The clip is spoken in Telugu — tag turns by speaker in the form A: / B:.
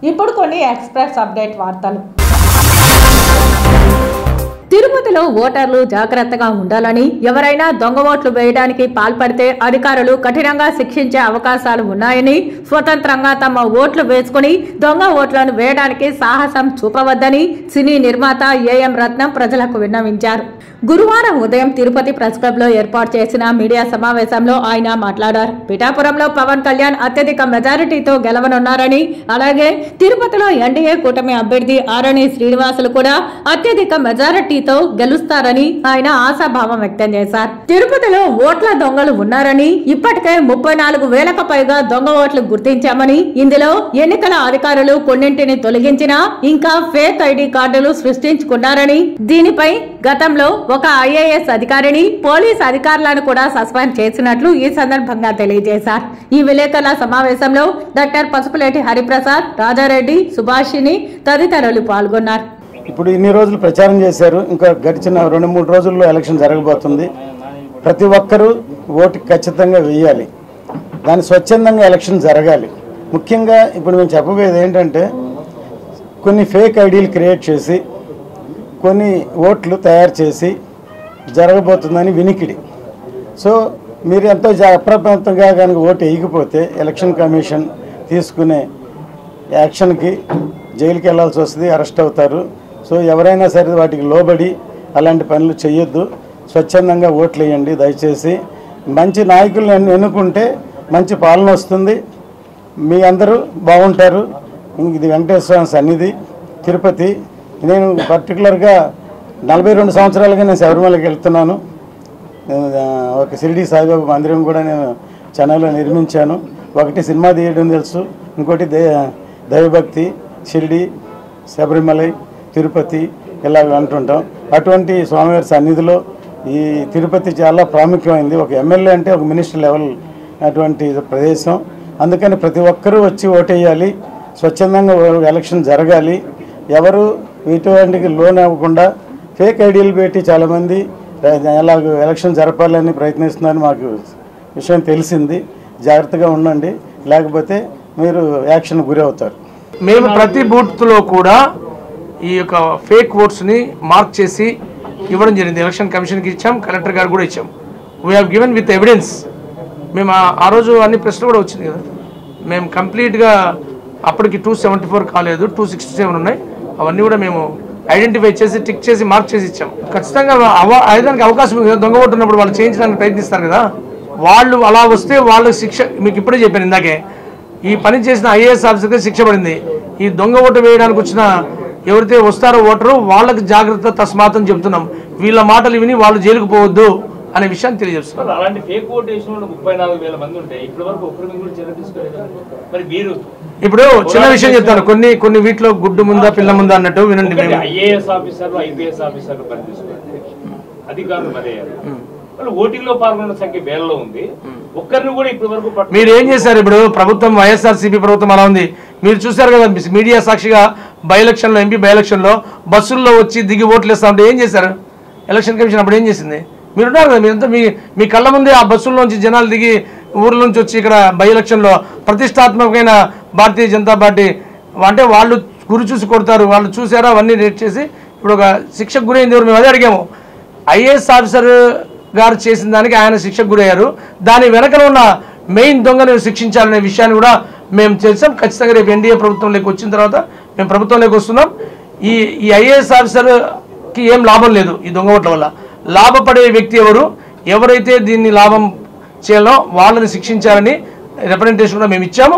A: ఇప్పుడు కొన్ని ఎక్స్‌ప్రెస్ అప్డేట్ వార్తలు. తిరుపతిలో ఓటర్లు జాగ్రత్తగా ఉండాలని, ఎవరైనా దొంగ ఓట్లు వేయడానికి పాల్పడితే అధికారులు కఠినంగా శిక్షించే అవకాశాలు ఉన్నాయని, స్వతంత్రంగా తమ ఓట్లు వేసుకుని దొంగ ఓట్లను వేయడానికి సాహసం చూపవద్దని సినీ నిర్మాత ఏఎం రత్నం ప్రజలకు విన్నవించారు. గురువారం ఉదయం తిరుపతి ప్రెస్ క్లబ్ లో ఏర్పాటు చేసిన మీడియా సమావేశంలో ఆయన మాట్లాడారు. పిఠాపురంలో పవన్ కళ్యాణ్ అత్యధిక మెజారిటీతో గెలవనున్నారని, అలాగే తిరుపతిలో ఎన్డీఏ కూటమి అభ్యర్థి ఆరణి శ్రీనివాసులు కూడా అత్యధిక మెజారిటీతో గెలుస్తారని ఆయన ఆశాభావం వ్యక్తం చేశారు. తిరుపతిలో ఓట్ల దొంగలు ఉన్నారని, ఇప్పటికే 34,000కు పైగా దొంగ ఓట్లు గుర్తించామని, ఇందులో ఎన్నికల అధికారులు కొన్నింటిని తొలగించినా ఇంకా ఫేక్ ఐడి కార్డులు సృష్టించుకున్నారని, దీనిపై గతంలో ఒక ఐఏఎస్ అధికారిని, పోలీస్ అధికారులను కూడా సస్పెండ్ చేసినట్లు ఈ సందర్భంగా తెలియజేశారు. ఈ విలేకరుల సమావేశంలో డాక్టర్ పసుపులేటి హరిప్రసాద్, రాజారెడ్డి, సుభాషిణి తదితరులు పాల్గొన్నారు.
B: ఇప్పుడు ఇన్ని రోజులు ప్రచారం చేశారు, ఇంకా గడిచిన 2-3 రోజుల్లో ఎలక్షన్ జరగబోతుంది. ప్రతి ఒక్కరూ ఓటు ఖచ్చితంగా వేయాలి, దాని స్వచ్ఛందంగా ఎలక్షన్ జరగాలి. ముఖ్యంగా ఇప్పుడు మేము చెప్పబోయేది ఏంటంటే, కొన్ని ఫేక్ ఐడీలు క్రియేట్ చేసి కొన్ని ఓట్లు తయారు చేసి జరగబోతుందని వినికిడి. సో మీరు ఎంతో అప్రమత్తంగా కనుక ఓటు వేయకపోతే ఎలక్షన్ కమిషన్ తీసుకునే యాక్షన్కి జైలుకి వెళ్లాల్సి వస్తుంది, అరెస్ట్ అవుతారు. సో ఎవరైనా సరే వాటికి లోబడి అలాంటి పనులు చేయొద్దు, స్వచ్ఛందంగా ఓట్లు వేయండి దయచేసి. మంచి నాయకులను ఎన్నుకుంటే మంచి పాలన వస్తుంది, మీ అందరూ బాగుంటారు. ఇది వెంకటేశ్వర సన్నిధి తిరుపతి. నేను పర్టికులర్గా 42 సంవత్సరాలుగా నేను శబరిమలకి వెళ్తున్నాను. ఒక షిరిడి సాయిబాబా మందిరం కూడా నేను చెన్నైలో నిర్మించాను. ఒకటి సినిమా తీయడం తెలుసు, ఇంకోటి దైవభక్తి, షిరిడి, శబరిమల, తిరుపతి ఇలా అంటుంటాం. అటువంటి స్వామివారి సన్నిధిలో ఈ తిరుపతి చాలా ప్రాముఖ్యమైంది. ఒక ఎమ్మెల్యే అంటే ఒక మినిస్టర్ లెవెల్ అటువంటి ప్రదేశం. అందుకని ప్రతి ఒక్కరూ వచ్చి ఓటేయాలి, స్వచ్ఛందంగా ఎలక్షన్ జరగాలి. ఎవరు ఇటువంటికి లోన్ అవ్వకుండా ఫేక్ ఐడీలు పెట్టి చాలామంది ఎలాగ ఎలక్షన్ జరపాలని ప్రయత్నిస్తున్నారని మాకు విషయం తెలిసింది. జాగ్రత్తగా ఉండండి, లేకపోతే మీరు యాక్షన్ గురి అవుతారు.
C: మేము ప్రతి బూత్లో కూడా ఈ యొక్క ఫేక్ ఓట్స్ని మార్క్ చేసి ఇవ్వడం జరిగింది. ఎలక్షన్ కమిషన్కి ఇచ్చాం, కలెక్టర్ గారు కూడా ఇచ్చాం. We have given with evidence. మేము ఆ రోజు అన్ని ప్రశ్నలు కూడా వచ్చింది కదా, మేము కంప్లీట్గా అప్పటికి 274 కాలేదు, 267 ఉన్నాయి. అవన్నీ కూడా మేము ఐడెంటిఫై చేసి టిక్ చేసి మార్క్ చేసి ఇచ్చాం. ఖచ్చితంగా అయ్యడానికి అవకాశం ఉంది కదా. దొంగ ఓటు ఉన్నప్పుడు వాళ్ళు చేయించడానికి ప్రయత్నిస్తారు కదా, వాళ్ళు అలా వస్తే వాళ్ళ శిక్ష మీకు ఇప్పుడే చెప్పాను ఇందాకే. ఈ పని చేసిన ఐఏఎస్ ఆఫీసర్కి శిక్ష పడింది. ఈ దొంగ ఓటు వేయడానికి వచ్చిన ఎవరైతే వస్తారో ఓటరు వాళ్ళకి జాగ్రత్త తస్మాత్ అని చెప్తున్నాం. వీళ్ళ మాటలు విని వాళ్ళు జైలుకు పోవద్దు అనే విషయాన్ని తెలియజేస్తున్నారు.
D: అలాంటి ఫేక్ ఓటు వేసిన 34,000 మంది ఉంటే ఇప్పటి వరకు ఒక్కరి మీద కూడా చర్య తీసుకోలేదు. మరి మీరు ఇప్పుడు
C: చిన్న విషయం చెప్తాను, కొన్ని వీటిలో గుడ్డు ముందా పిల్ల ముందా అన్నట్టు వినండి.
D: ఐఏఎస్ ఆఫీసర్లు, ఐపీఎస్ ఆఫీసర్లు పనిచేసుకోవాలి, అధికారులు మరయ్యారు. వాళ్ళు ఓటింగ్ లో పాల్గొన్న సంఖ్య వేలలో ఉంది. ఒక్కరిని కూడా ఇప్పటి వరకు
C: మీరు ఏం చేశారు? ఇప్పుడు ప్రభుత్వం వైఎస్ఆర్సీపీ ప్రభుత్వం అలా ఉంది. మీరు చూశారు కదా మీడియా సాక్షిగా బై ఎలక్షన్లో, ఎంపీ బై ఎలక్షన్లో బస్సుల్లో వచ్చి దిగి ఓట్లు వేస్తా ఉంటే ఏం చేశారు? ఎలక్షన్ కమిషన్ అప్పుడు ఏం చేసింది? మీరున్నారు కదా, మీరంతా మీ కళ్ళ ముందే ఆ బస్సుల్లోంచి జనాలు దిగి ఊర్ల నుంచి వచ్చి ఇక్కడ బై ఎలక్షన్లో ప్రతిష్టాత్మకమైన భారతీయ జనతా పార్టీ అంటే వాళ్ళు గురి చూసి కొడతారు, వాళ్ళు చూసారా అవన్నీ రేట్ చేసి ఇప్పుడు ఒక శిక్షకు గురైంది ఎవరు? మేము అదే అడిగాము. ఐఏఎస్ ఆఫీసర్ గారు చేసిన దానికి ఆయన శిక్షకు గురయ్యారు. దాని వెనకన ఉన్న మెయిన్ దొంగను శిక్షించాలనే విషయాన్ని కూడా మేము చేసాం. ఖచ్చితంగా రేపు ఎన్డీఏ ప్రభుత్వంలోకి వచ్చిన తర్వాత మేము ప్రభుత్వంలోకి వస్తున్నాం. ఈ ఐఏఎస్ ఆఫీసర్కి ఏం లాభం లేదు ఈ దొంగ ఓట్ల వల్ల. లాభపడే వ్యక్తి ఎవరైతే దీన్ని లాభం చేయాలో వాళ్ళని శిక్షించాలని రిప్రజెంటేషన్ కూడా మేము ఇచ్చాము.